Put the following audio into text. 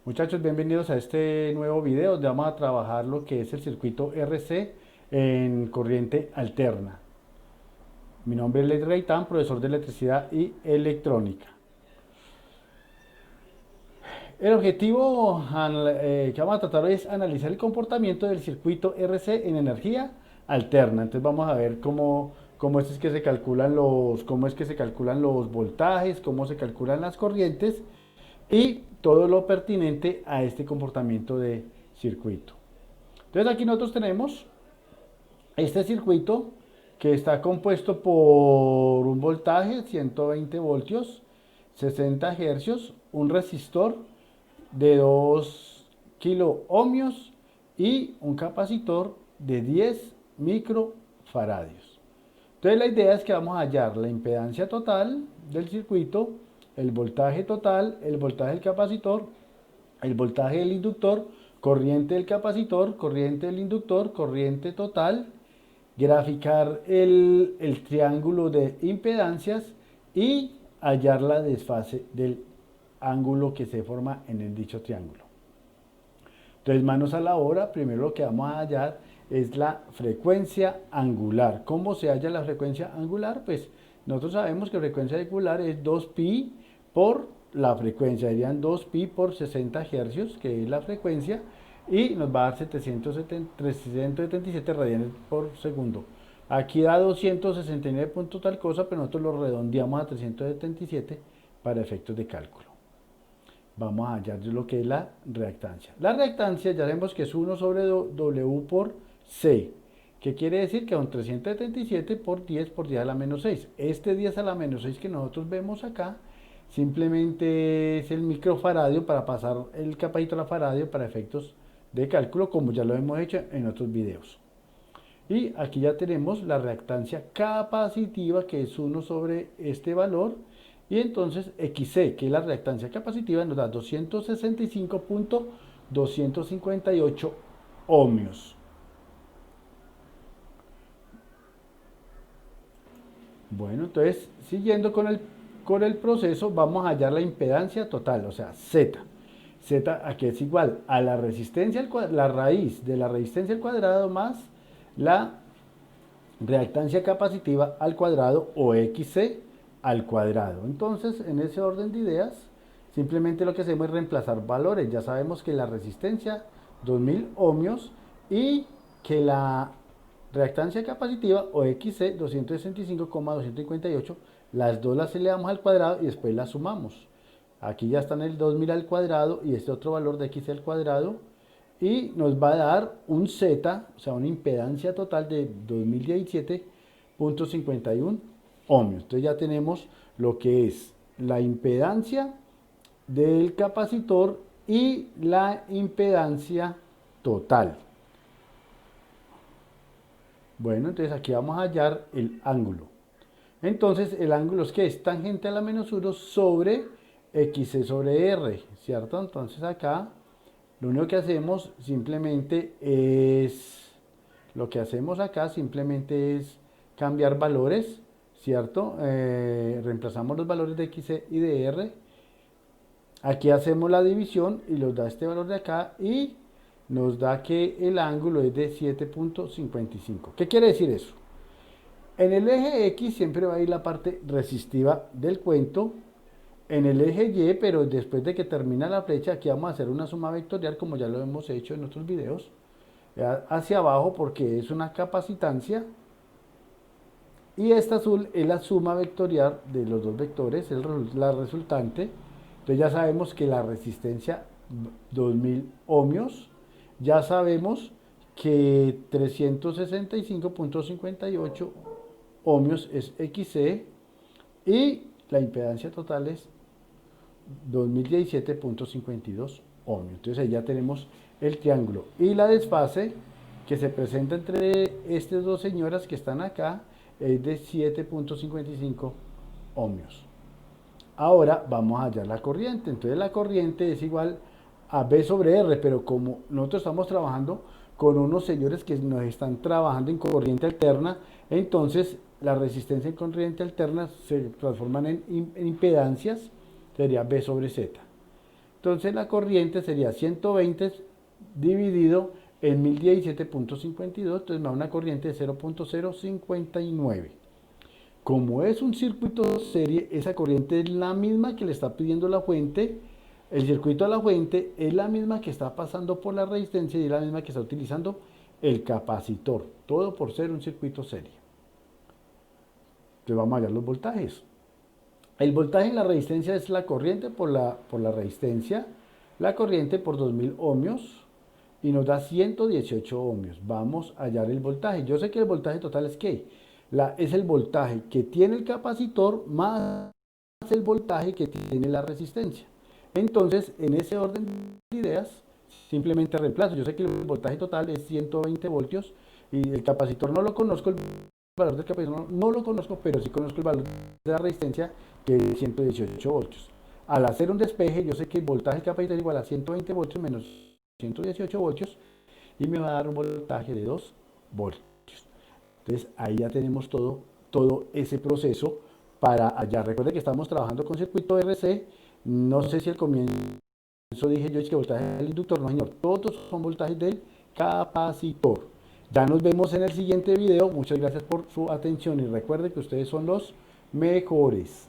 Muchachos, bienvenidos a este nuevo video donde vamos a trabajar lo que es el circuito RC en corriente alterna. Mi nombre es Ley Reitán, profesor de electricidad y electrónica. El objetivo que vamos a tratar hoy es analizar el comportamiento del circuito RC en energía alterna. Entonces vamos a ver cómo es que se calculan cómo es que se calculan los voltajes, cómo se calculan las corrientes y todo lo pertinente a este comportamiento de circuito. Entonces aquí nosotros tenemos este circuito que está compuesto por un voltaje 120 voltios, 60 hercios, un resistor de 2 kilo ohmios y un capacitor de 10 microfaradios. Entonces la idea es que vamos a hallar la impedancia total del circuito, el voltaje total, el voltaje del capacitor, el voltaje del inductor, corriente del capacitor, corriente del inductor, corriente total, graficar el triángulo de impedancias y hallar la desfase del ángulo que se forma en el dicho triángulo. Entonces, manos a la obra, primero lo que vamos a hallar es la frecuencia angular. ¿Cómo se halla la frecuencia angular? Pues nosotros sabemos que la frecuencia angular es 2pi por la frecuencia, serían 2pi por 60 hercios, que es la frecuencia, y nos va a dar 377 radianes por segundo. Aquí da 269 punto tal cosa, pero nosotros lo redondeamos a 377 para efectos de cálculo. Vamos a hallar lo que es la reactancia. La reactancia ya vemos que es 1 sobre W por C, que quiere decir que son 377 por 10 por 10 a la menos 6. Este 10 a la menos 6 que nosotros vemos acá, simplemente es el microfaradio para pasar el capacitor a faradio para efectos de cálculo, como ya lo hemos hecho en otros videos. Y aquí ya tenemos la reactancia capacitiva, que es 1 sobre este valor, y entonces XC, que es la reactancia capacitiva, nos da 265.258 ohmios. Bueno, entonces, siguiendo con el proceso, vamos a hallar la impedancia total, o sea, Z. Z aquí es igual a la resistencia, la raíz de la resistencia al cuadrado más la reactancia capacitiva al cuadrado o XC al cuadrado. Entonces, en ese orden de ideas, simplemente lo que hacemos es reemplazar valores. Ya sabemos que la resistencia 2000 ohmios y que la reactancia capacitiva o XC 265,258, las dos las elevamos al cuadrado y después las sumamos. Aquí ya están el 2000 al cuadrado y este otro valor de XC al cuadrado, y nos va a dar un Z, o sea, una impedancia total de 2017.51 ohmios. Entonces ya tenemos lo que es la impedancia del capacitor y la impedancia total. Bueno, entonces aquí vamos a hallar el ángulo. Entonces el ángulo es que es tangente a la menos 1 sobre XC sobre R, ¿cierto? Entonces acá lo único que hacemos simplemente es, lo que hacemos acá simplemente es cambiar valores, ¿cierto? Reemplazamos los valores de X y de R. Aquí hacemos la división y nos da este valor de acá y nos da que el ángulo es de 7.55. ¿Qué quiere decir eso? En el eje X siempre va a ir la parte resistiva del cuento. En el eje Y, pero después de que termina la flecha, aquí vamos a hacer una suma vectorial, como ya lo hemos hecho en otros videos, hacia abajo, porque es una capacitancia, y esta azul es la suma vectorial de los dos vectores, es la resultante. Entonces ya sabemos que la resistencia 2000 ohmios, ya sabemos que 365.58 ohmios es XC y la impedancia total es 2017.52 ohmios. Entonces ahí ya tenemos el triángulo. Y la desfase que se presenta entre estas dos señoras que están acá es de 7.55 ohmios. Ahora vamos a hallar la corriente. Entonces la corriente es igual a B sobre R, pero como nosotros estamos trabajando con unos señores que nos están trabajando en corriente alterna, entonces la resistencia en corriente alterna se transforman en impedancias, sería B sobre Z. Entonces la corriente sería 120 dividido en 1017.52, entonces me da una corriente de 0.059. Como es un circuito serie, esa corriente es la misma que le está pidiendo la fuente. El circuito a la fuente es la misma que está pasando por la resistencia y es la misma que está utilizando el capacitor. Todo por ser un circuito serie. Entonces vamos a ver los voltajes. El voltaje en la resistencia es la corriente por la resistencia, la corriente por 2000 ohmios y nos da 118 ohmios. Vamos a hallar el voltaje. Yo sé que el voltaje total es ¿qué? Es el voltaje que tiene el capacitor más el voltaje que tiene la resistencia. Entonces, en ese orden de ideas, simplemente reemplazo. Yo sé que el voltaje total es 120 voltios y el capacitor no lo conozco, el valor del capacitor no lo conozco, pero sí conozco el valor de la resistencia, que es 118 voltios. Al hacer un despeje, yo sé que el voltaje del capacitor es igual a 120 voltios menos 118 voltios y me va a dar un voltaje de 2 voltios. Entonces ahí ya tenemos todo ese proceso para allá. Recuerde que estamos trabajando con circuito RC. No sé si al comienzo dije yo es que voltaje del inductor, no señor, todos son voltajes del capacitor. Ya nos vemos en el siguiente video. Muchas gracias por su atención y recuerde que ustedes son los mejores.